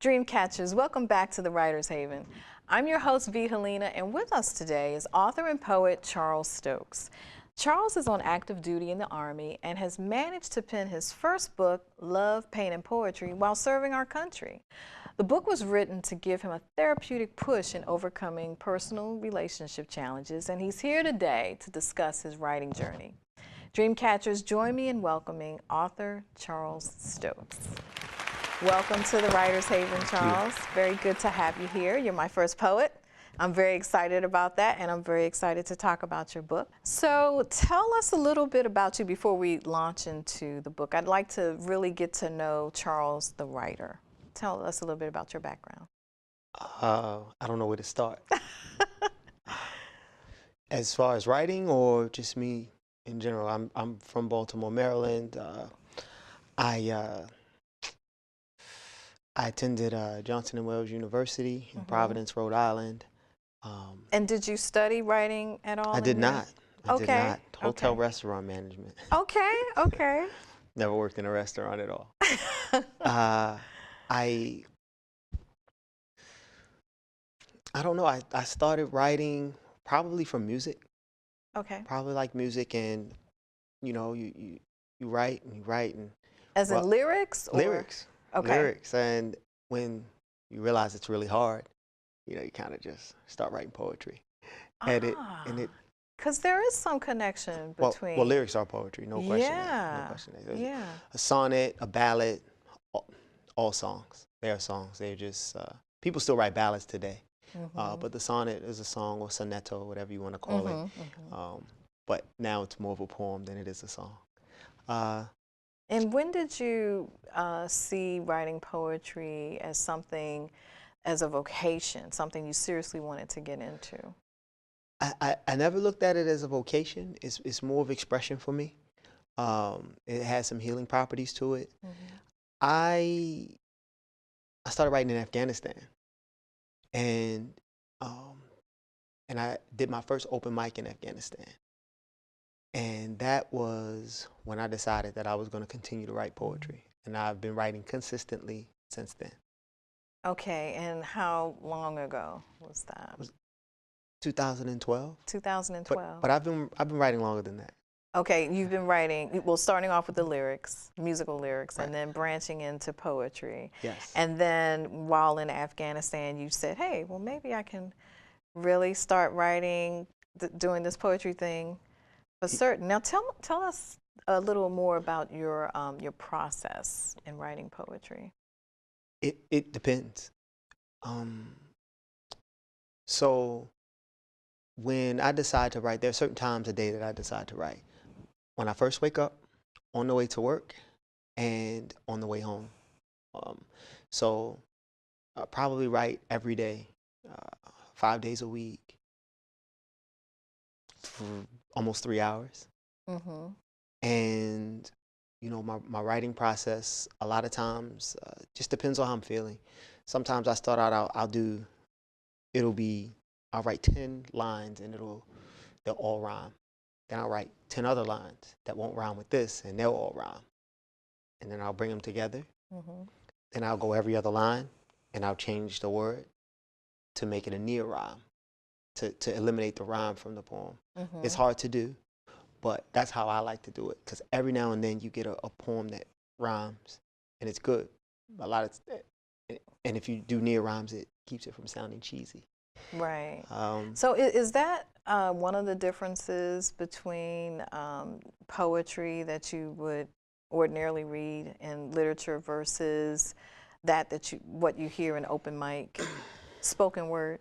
Dreamcatchers, welcome back to the Writer's Haven. I'm your host, V.Helena, and with us today is author and poet Charles Stokes. Charles is on active duty in the Army and has managed to pen his first book, Love, Pain, and Poetry, while serving our country. The book was written to give him a therapeutic push in overcoming personal relationship challenges, and he's here today to discuss his writing journey. Dreamcatchers, join me in welcoming author Charles Stokes. Welcome to the Writer's Haven, Charles. Very good to have you here. You're my first poet. I'm very excited about that, and I'm very excited to talk about your book. So tell us a little bit about you before we launch into the book. I'd like to really get to know Charles the writer. Tell us a little bit about your background. I don't know where to start. As far as writing or just me in general, I'm from Baltimore, Maryland. I attended Johnson & Wales University in Providence, Rhode Island. And did you study writing at all? I did not. I did not. Hotel restaurant management. Okay, okay. Never worked in a restaurant at all. I don't know. I started writing probably from music. Okay. Probably like music, and you know, you write and you write and. As in lyrics? Or? Lyrics. Okay. Lyrics, and when you realize it's really hard, you know, you kind of just start writing poetry, and it. Because there is some connection between. Well, lyrics are poetry, no question. Yeah. No question. Yeah. A sonnet, a ballad, all songs. They are songs. They're just people still write ballads today, but the sonnet is a song, or sonetto, whatever you want to call it. But now it's more of a poem than it is a song. And when did you see writing poetry as something, as a vocation, something you seriously wanted to get into? I never looked at it as a vocation. It's more of expression for me. It has some healing properties to it. I started writing in Afghanistan, and I did my first open mic in Afghanistan. And that was when I decided that I was going to continue to write poetry. And I've been writing consistently since then. Okay, and how long ago was that? It was 2012. 2012. But I've been writing longer than that. Okay, you've been writing, well, starting off with the lyrics, musical lyrics, Right. and then branching into poetry. Yes. And then while in Afghanistan, you said, hey, well, maybe I really start writing, doing this poetry thing. For certain. Now tell us a little more about your process in writing poetry. It depends. So when I decide to write, there are certain times a day that I decide to write. When I first wake up, on the way to work, and on the way home. So I probably write every day, 5 days a week, for almost 3 hours. And you know, my writing process a lot of times just depends on how I'm feeling. Sometimes I start out, I'll write 10 lines and they'll all rhyme. Then I'll write 10 other lines that won't rhyme with this, and they'll all rhyme. And then I'll bring them together. Then I'll go every other line and I'll change the word to make it a near rhyme, to eliminate the rhyme from the poem. It's hard to do, but that's how I like to do it, because every now and then you get a poem that rhymes, and it's good. And if you do near rhymes, it keeps it from sounding cheesy. Right. So is that one of the differences between poetry that you would ordinarily read in literature versus what you hear in open mic, spoken word?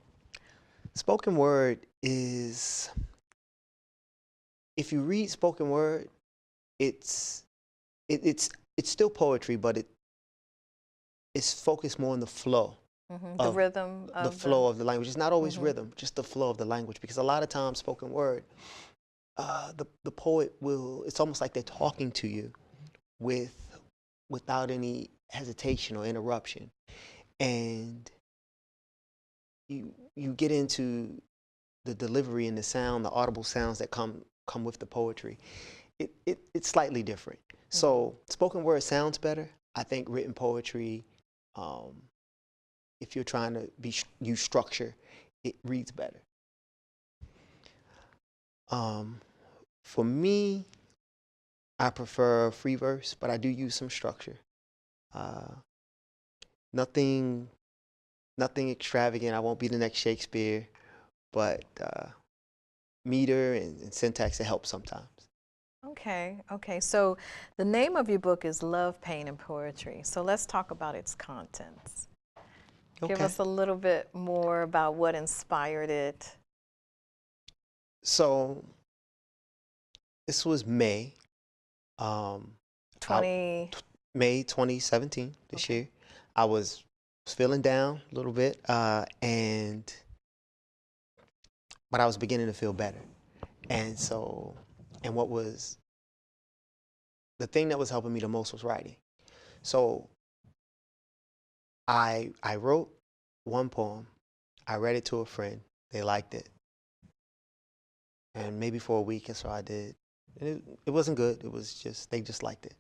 Spoken word is, if you read spoken word, it's still poetry, but it's focused more on the flow. The rhythm of the flow of the language. It's not always rhythm, just the flow of the language, because a lot of times spoken word, the poet it's almost like they're talking to you without any hesitation or interruption. And you get into the delivery and the sound, the audible sounds that come with the poetry. It's slightly different. So spoken word sounds better. I think written poetry if you're trying to use structure, it reads better. For me, I prefer free verse, but I do use some structure. Nothing extravagant. I won't be the next Shakespeare, but meter and syntax, it helps sometimes. Okay, okay. So the name of your book is Love, Pain, and Poetry. So let's talk about its contents. Okay. Give us a little bit more about what inspired it. So this was May. 2017, this year. I was feeling down a little bit, but I was beginning to feel better. And what was the thing that was helping me the most was writing. So I wrote one poem. I read it to a friend. They liked it. And maybe for a week or so I did. And it wasn't good. It was just, they just liked it.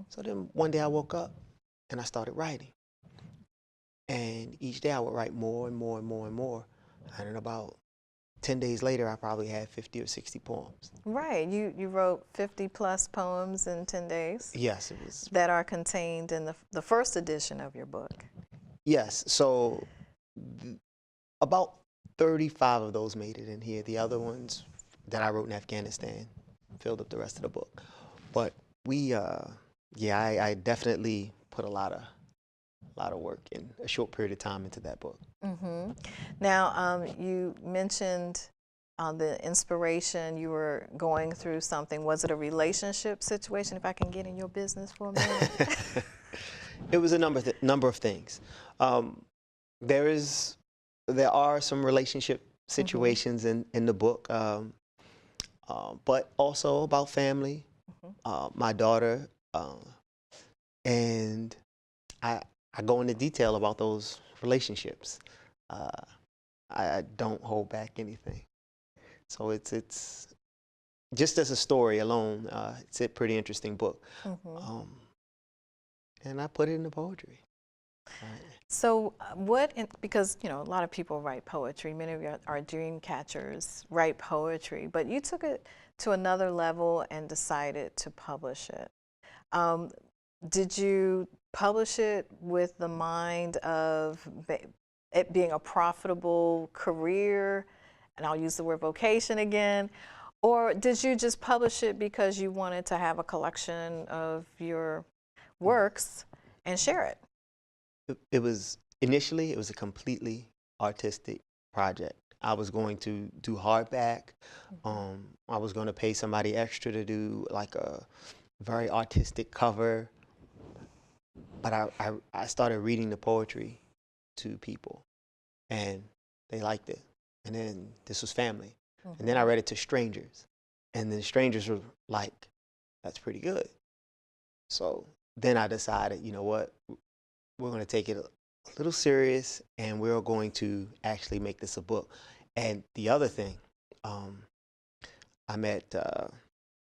So then one day I woke up and I started writing. And each day I would write more and more and more and more. And then about 10 days later, I probably had 50 or 60 poems. Right. You wrote 50 plus poems in 10 days? Yes, it was. That are contained in the first edition of your book? Yes. So about 35 of those made it in here. The other ones that I wrote in Afghanistan filled up the rest of the book. But I definitely put a lot of work in a short period of time into that book. Now, you mentioned the inspiration. You were going through something. Was it a relationship situation? If I can get in your business for a minute. It was a number of things. There are some relationship situations in the book, but also about family, my daughter, and I go into detail about those relationships. I don't hold back anything. So it's just as a story alone, it's a pretty interesting book. And I put it into poetry. So because a lot of people write poetry, many of you are dream catchers, write poetry, but you took it to another level and decided to publish it. Did you publish it with the mind of it being a profitable career, and I'll use the word vocation again, or did you just publish it because you wanted to have a collection of your works and share it? Initially, it was a completely artistic project. I was going to do hardback. I was going to pay somebody extra to do like a very artistic cover. But I started reading the poetry to people, and they liked it. And then this was family. And then I read it to strangers. And then strangers were like, that's pretty good. So then I decided, you know what, we're going to take it a little serious, and we're going to actually make this a book. And the other thing, I met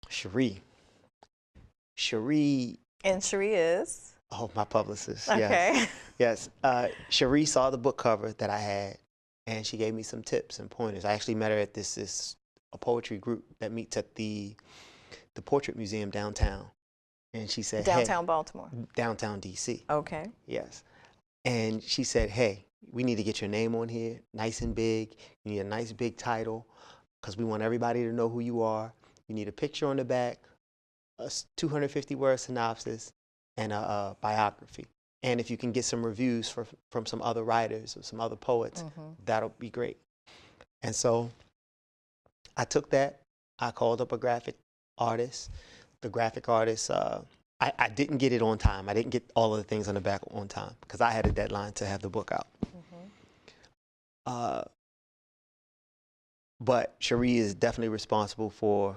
Cherie. And Cherie is? Oh, my publicist. Okay. Yes. Cherie saw the book cover that I had, and she gave me some tips and pointers. I actually met her at a poetry group that meets at the Portrait Museum downtown. And she said, downtown hey, Baltimore? Downtown DC. Okay. Yes. And she said, hey, we need to get your name on here, nice and big. You need a nice big title, because we want everybody to know who you are. You need a picture on the back, a 250-word synopsis, and a biography. And if you can get some reviews from some other writers or some other poets, that'll be great. And so I took that. I called up a graphic artist. The graphic artist, I didn't get it on time. I didn't get all of the things on the back on time because I had a deadline to have the book out. But Cherie is definitely responsible for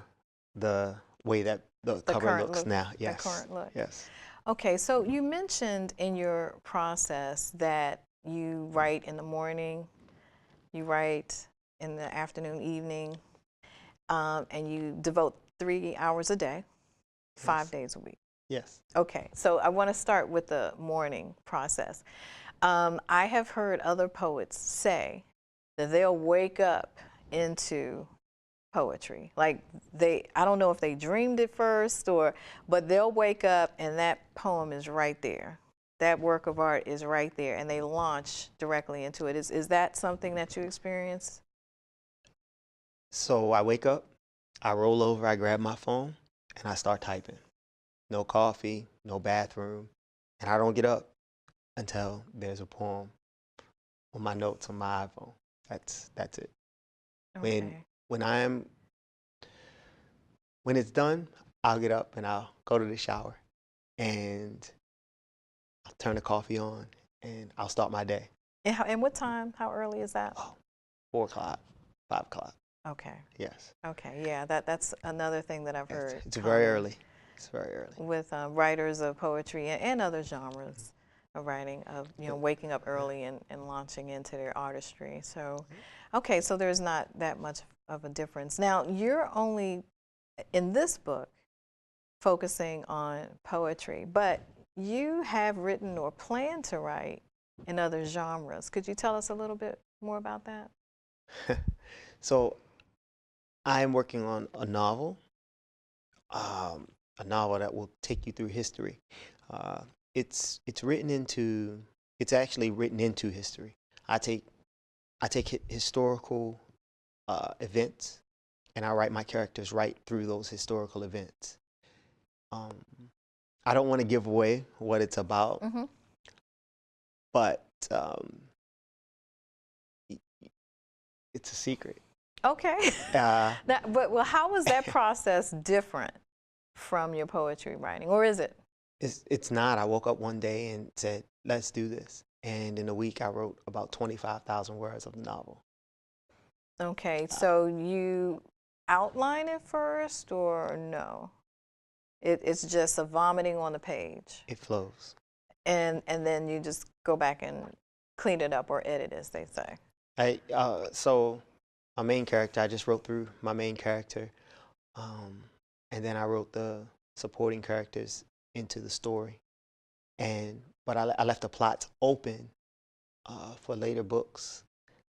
the way that the cover looks now. Yes. The current look. Yes. Okay, so you mentioned in your process that you write in the morning, you write in the afternoon, evening, and you devote 3 hours a day, 5 days a week. Yes. Okay, so I want to start with the morning process. I have heard other poets say that they'll wake up into poetry. Like I don't know if they dreamed it first but they'll wake up and that poem is right there. That work of art is right there and they launch directly into it. Is that something that you experience? So I wake up, I roll over, I grab my phone, and I start typing. No coffee, no bathroom, and I don't get up until there's a poem on my notes on my iPhone. That's it. Okay. When it's done, I'll get up and I'll go to the shower and I'll turn the coffee on and I'll start my day. And what time? How early is that? Oh, 4 o'clock, 5 o'clock. Okay. Yes. Okay. Yeah, that's another thing that I've heard. It's very early. It's very early. With writers of poetry and other genres of writing, of waking up early and launching into their artistry. So, okay, so there's not that much of a difference. Now, you're only in this book focusing on poetry, but you have written or plan to write in other genres. Could you tell us a little bit more about that? So, I'm working on a novel that will take you through history. It's actually written into history. I take historical events and I write my characters right through those historical events. I don't want to give away what it's about, but it's a secret. Okay. But how was that process different from your poetry writing, or is it? It's not. I woke up one day and said, let's do this. And in a week, I wrote about 25,000 words of the novel. Okay, so you outline it first, or no? It's just a vomiting on the page. It flows. And then you just go back and clean it up or edit, as they say. So my main character, I just wrote through my main character. And then I wrote the supporting characters into the story. But I left the plots open for later books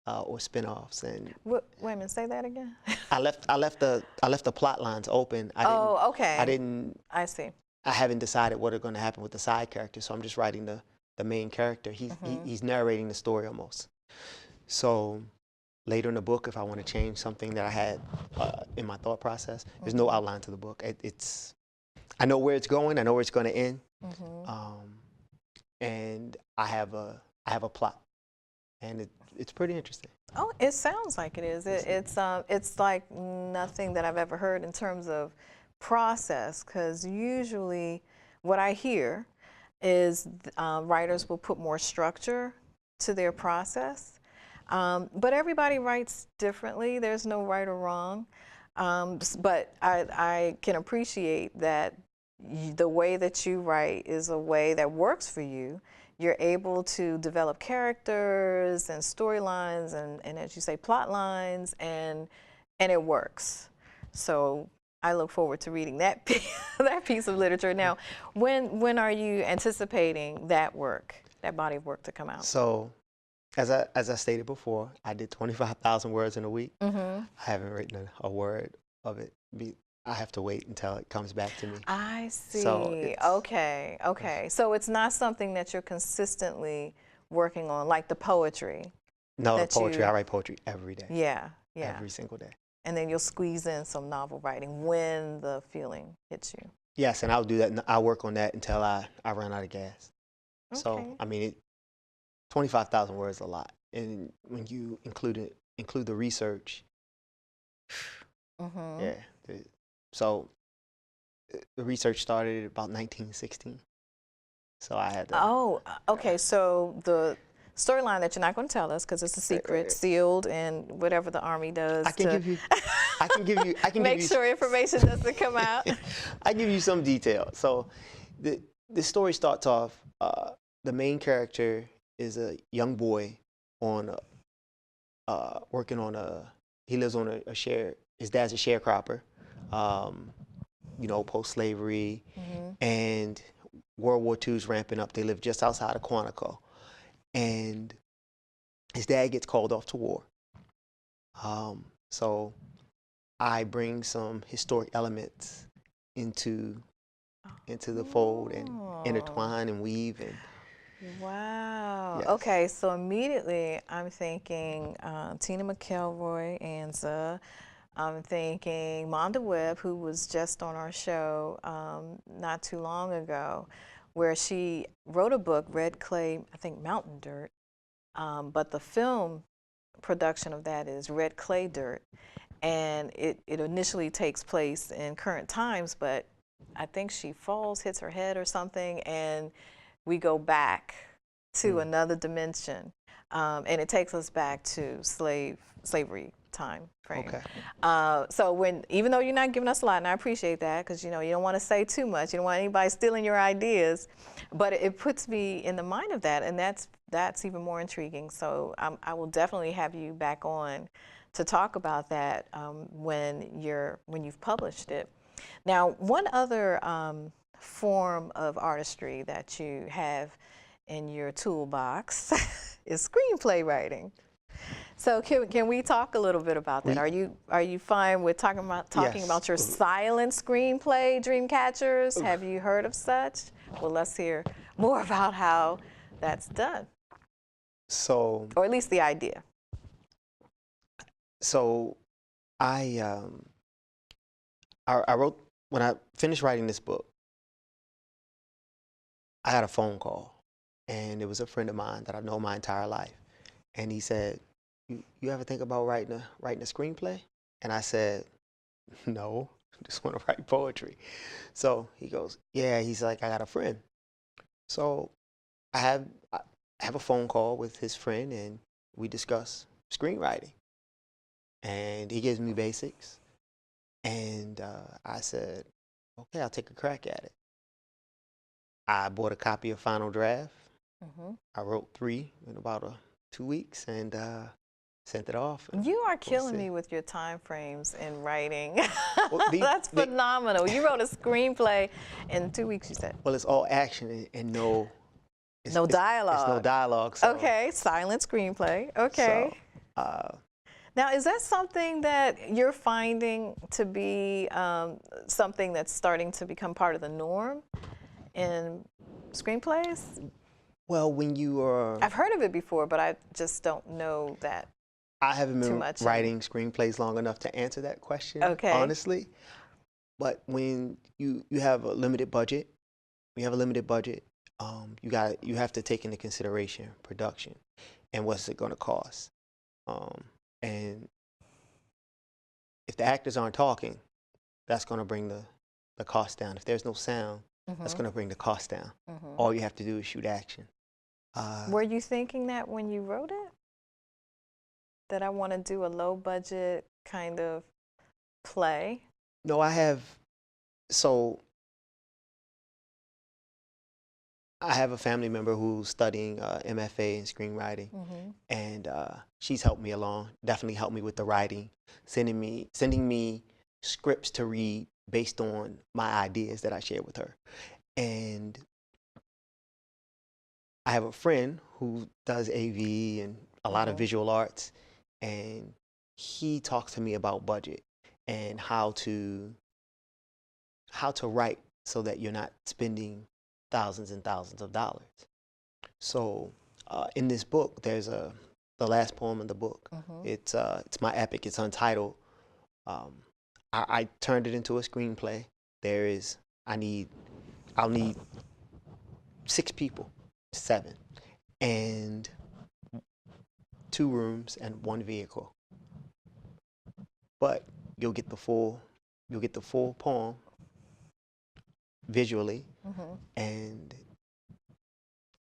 or spin-offs. And wait a minute, say that again. I left the plot lines open. Okay. I see. I haven't decided what are going to happen with the side characters, so I'm just writing the main character. He's narrating the story almost. So later in the book, if I want to change something that I had in my thought process, there's no outline to the book. I know where it's going. I know where it's going to end, and I have a plot, and it's pretty interesting. Oh, it sounds like it is. It's like nothing that I've ever heard in terms of process, because usually what I hear is writers will put more structure to their process. But everybody writes differently. There's no right or wrong. But I can appreciate that the way that you write is a way that works for you. You're able to develop characters and storylines and as you say, plot lines, and it works. So I look forward to reading that piece of literature. Now, when are you anticipating that body of work to come out? So, as I stated before, I did 25,000 words in a week. I haven't written a word of it. I have to wait until it comes back to me. I see. So okay. So it's not something that you're consistently working on, like the poetry. No, the poetry. I write poetry every day. Yeah. Every single day. And then you'll squeeze in some novel writing when the feeling hits you. Yes, and I'll do that. I'll work on that until I run out of gas. Okay. So, I mean, 25,000 words is a lot. And when you include the research, yeah. So the research started about 1916. So I had to. Oh, okay. So the storyline that you're not going to tell us because it's a secret, sealed, and whatever the Army does. I can give you. Make sure information doesn't come out. I give you some detail. So the story starts off. The main character is a young boy on working on he lives on a share. His dad's a sharecropper. Post-slavery, and World War II is ramping up. They live just outside of Quantico, and his dad gets called off to war. So I bring some historic elements into the fold and intertwine and weave and wow. yes. Okay, so immediately I'm thinking Tina McElroy, Anza. I'm thinking Monda Webb, who was just on our show not too long ago, where she wrote a book, Red Clay, I think Mountain Dirt, but the film production of that is Red Clay Dirt. And it initially takes place in current times, but I think she falls, hits her head or something, and we go back to another dimension. And it takes us back to slavery time frame. Okay. So even though you're not giving us a lot, and I appreciate that, because you don't want to say too much, you don't want anybody stealing your ideas, but it puts me in the mind of that, and that's even more intriguing. So I will definitely have you back on to talk about that when you've published it. Now, one other form of artistry that you have in your toolbox is screenplay writing. So can we talk a little bit about that? Are you fine with talking Yes. about your silent screenplay, Dreamcatchers? Have you heard of such? Well, let's hear more about how that's done. So, or at least the idea. So I wrote, when I finished writing this book, I got a phone call, and it was a friend of mine that I've known my entire life, and he said, "You ever think about writing a screenplay?" And I said, "No, I just want to write poetry." So he goes, "Yeah." He's like, "I got a friend." So I have a phone call with his friend, and we discuss screenwriting. And he gives me basics, and I said, "Okay, I'll take a crack at it." I bought a copy of Final Draft. I wrote 3 in about 2 weeks, and sent it off. You are killing me with your time frames in writing. Well, That's phenomenal. You wrote a screenplay in 2 weeks, you said. Well, it's all action and no dialogue. It's no dialogue. So, okay, silent screenplay. Okay. So, now, is that something that you're finding to be something that's starting to become part of the norm in screenplays? Well, when you are... I've heard of it before, but I just don't know that. I haven't been much writing screenplays long enough to answer that question, honestly. But when you have a limited budget, you have to take into consideration production and what's it going to cost. And if the actors aren't talking, that's going to bring the cost down. If there's no sound, that's going to bring the cost down. All you have to do is shoot action. Were you thinking that when you wrote it? That I want to do a low budget kind of play? No, I have a family member who's studying MFA in screenwriting, and she's helped me along, definitely helped me with the writing, sending me scripts to read based on my ideas that I shared with her. And I have a friend who does AV and a lot of visual arts, and he talks to me about budget and how to write so that you're not spending thousands and thousands of dollars. So in this book, there's the last poem in the book. It's my epic. It's untitled. I turned it into a screenplay. I'll need 6 people, 7, and 2 rooms and 1 vehicle. But you'll get the full poem visually, and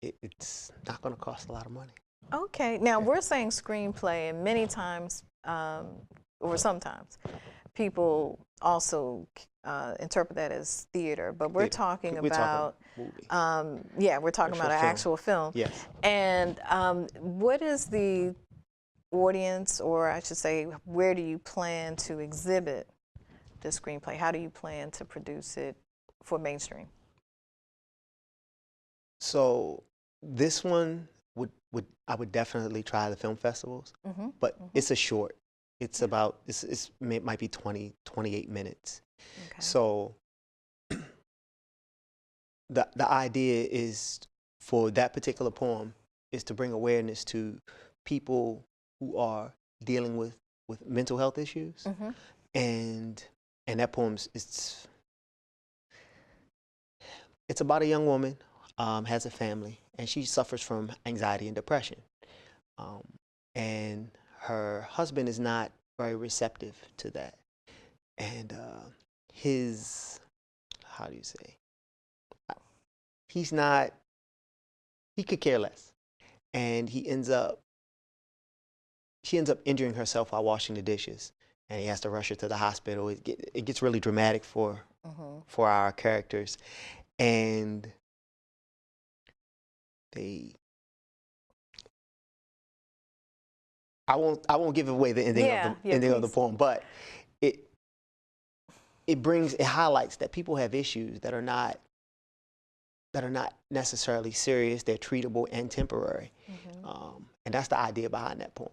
it's not going to cost a lot of money. Okay, now we're saying screenplay, and many times, or sometimes, people also interpret that as theater, but we're talking about movie. We're talking about an actual film. Yes. And what is the audience, or I should say, where do you plan to exhibit the screenplay? How do you plan to produce it for mainstream? So this one would I would definitely try the film festivals, but Mm-hmm. it's a short. It's about it might be 28 minutes. Okay. So the idea is for that particular poem is to bring awareness to people who are dealing with mental health issues, Mm-hmm. and that poem's it's about a young woman, has a family, and she suffers from anxiety and depression. Um, and her husband is not very receptive to that. And his, how do you say, he's not, he could care less. And she ends up injuring herself while washing the dishes. And he has to rush her to the hospital. It gets really dramatic for our characters. And they, I won't give away the ending of the ending of the poem, but it highlights that people have issues that are not necessarily serious. They're treatable and temporary, and that's the idea behind that poem.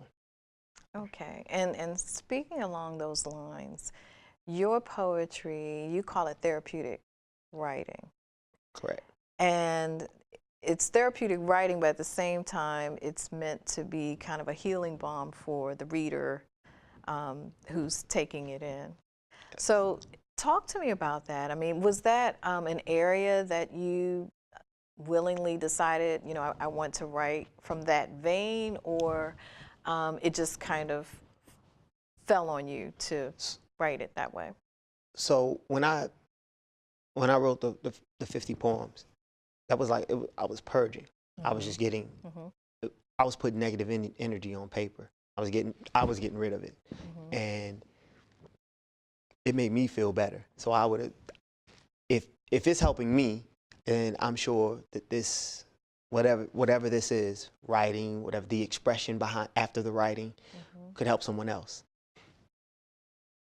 Okay, and speaking along those lines, your poetry, you call it therapeutic writing. Correct. And it's therapeutic writing, but at the same time, it's meant to be kind of a healing balm for the reader who's taking it in. So talk to me about that. I mean, was that an area that you willingly decided, you know, I want to write from that vein, or it just kind of fell on you to write it that way? So when I wrote the 50 poems, that was like I was purging. I was just getting, I was putting negative energy on paper. I was getting rid of it, and it made me feel better. So I would, if it's helping me, then I'm sure that this, whatever this is, writing, whatever the expression behind after the writing, could help someone else.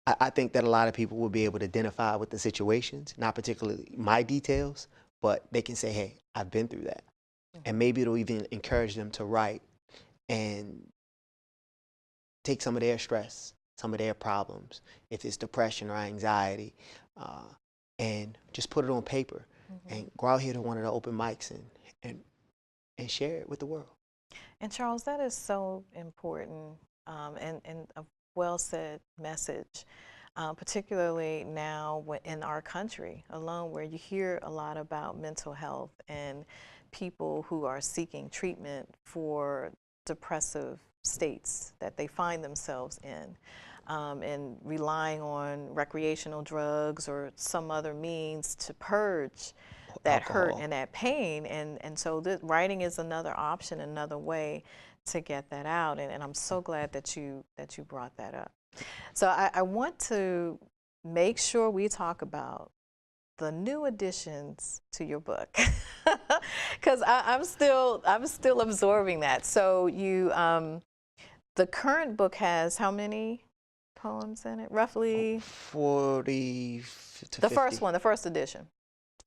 I think that a lot of people will be able to identify with the situations, not particularly my details, but they can say, hey, I've been through that. And maybe it'll even encourage them to write and take some of their stress, some of their problems, if it's depression or anxiety, and just put it on paper and go out here to one of the open mics and share it with the world. And Charles, that is so important, and a well said message, particularly now in our country alone, where you hear a lot about mental health and people who are seeking treatment for depressive states that they find themselves in, and relying on recreational drugs or some other means to purge that hurt and that pain. And so writing is another option, another way to get that out. And I'm so glad that you brought that up. So I want to make sure we talk about the new additions to your book, because I'm still absorbing that. So you, the current book has how many poems in it? Roughly 40 to the 50. first one, the first edition.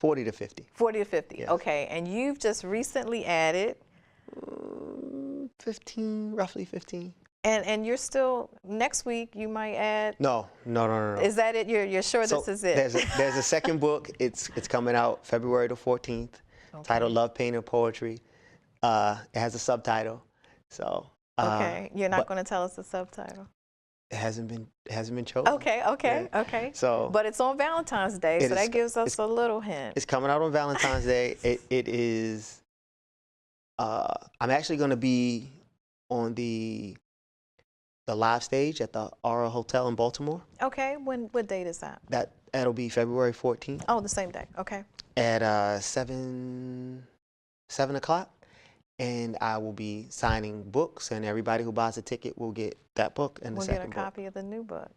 40 to 50. 40 to 50. Yes. Okay, and you've just recently added 15, roughly 15. And you're still, next week you might add. No. Is that it? You're sure So this is it? there's a second book. It's coming out February the 14th, titled Love, Pain, and Poetry. It has a subtitle. So okay, you're not going to tell us the subtitle. It hasn't been chosen. Okay. Yeah. So, but it's on Valentine's Day, so that gives us a little hint. It's coming out on Valentine's Day. It is. I'm actually going to be on the live stage at the Aura Hotel in Baltimore. Okay, what date is that? That'll be February 14th. Oh, the same day. Okay. At 7 o'clock. And I will be signing books, and everybody who buys a ticket will get that book and the second book. We'll get a copy of the new book.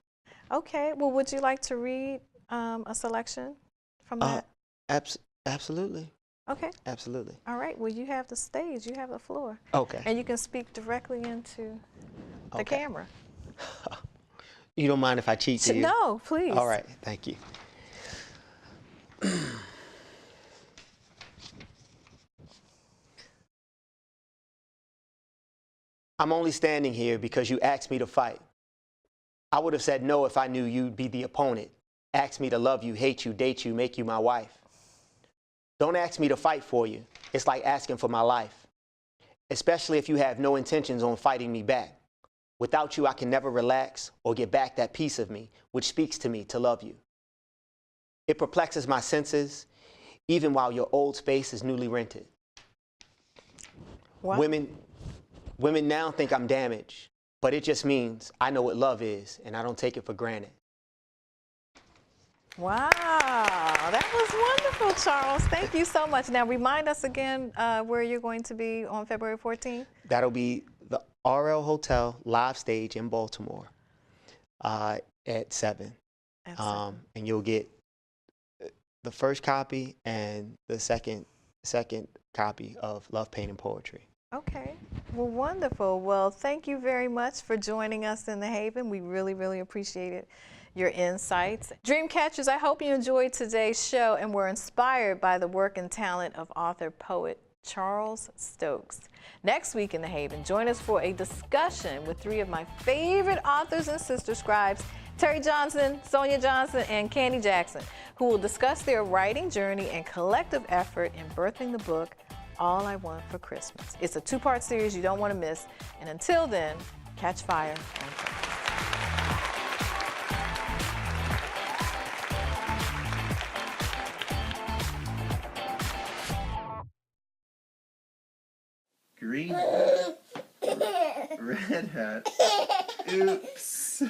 Okay. Well, would you like to read a selection from that? Absolutely. Okay. Absolutely. All right. Well, you have the stage. You have the floor. Okay. And you can speak directly into the camera. You don't mind if I cheat to you? No, please. All right. Thank you. I'm only standing here because you asked me to fight. I would have said no if I knew you'd be the opponent. Ask me to love you, hate you, date you, make you my wife. Don't ask me to fight for you. It's like asking for my life, especially if you have no intentions on fighting me back. Without you, I can never relax or get back that piece of me which speaks to me to love you. It perplexes my senses, even while your old space is newly rented. Wow. Women now think I'm damaged, but it just means I know what love is, and I don't take it for granted. Wow, that was wonderful, Charles. Thank you so much. Now, remind us again where you're going to be on February 14th. That'll be the RL Hotel live stage in Baltimore at 7. And you'll get the first copy and the second copy of Love, Pain, and Poetry. Okay, well, wonderful. Well, thank you very much for joining us in the Haven. We really, really appreciated your insights. Dreamcatchers, I hope you enjoyed today's show and were inspired by the work and talent of author-poet Charles Stokes. Next week in the Haven, join us for a discussion with 3 of my favorite authors and sister scribes, Terry Johnson, Sonia Johnson, and Candy Jackson, who will discuss their writing journey and collective effort in birthing the book, All I Want for Christmas. It's a 2-part series you don't want to miss. And until then, catch fire on purpose. Green hat, red hat, oops.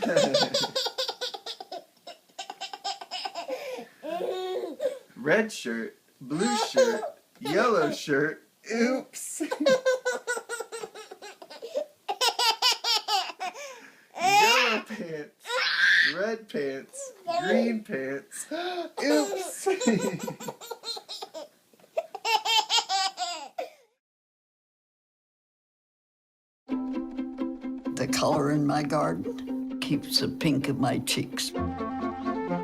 Red shirt, blue shirt, yellow shirt, oops. Yellow pants, red pants, green pants, oops. The color in my garden keeps the pink in my cheeks.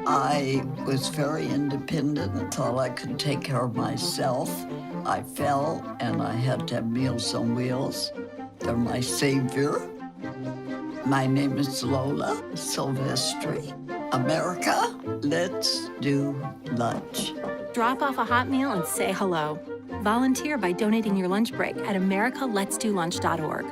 I was very independent and thought I could take care of myself. I fell and I had to have Meals on Wheels. They're my savior. My name is Lola Silvestri. America, let's do lunch. Drop off a hot meal and say hello. Volunteer by donating your lunch break at americaletsdolunch.org.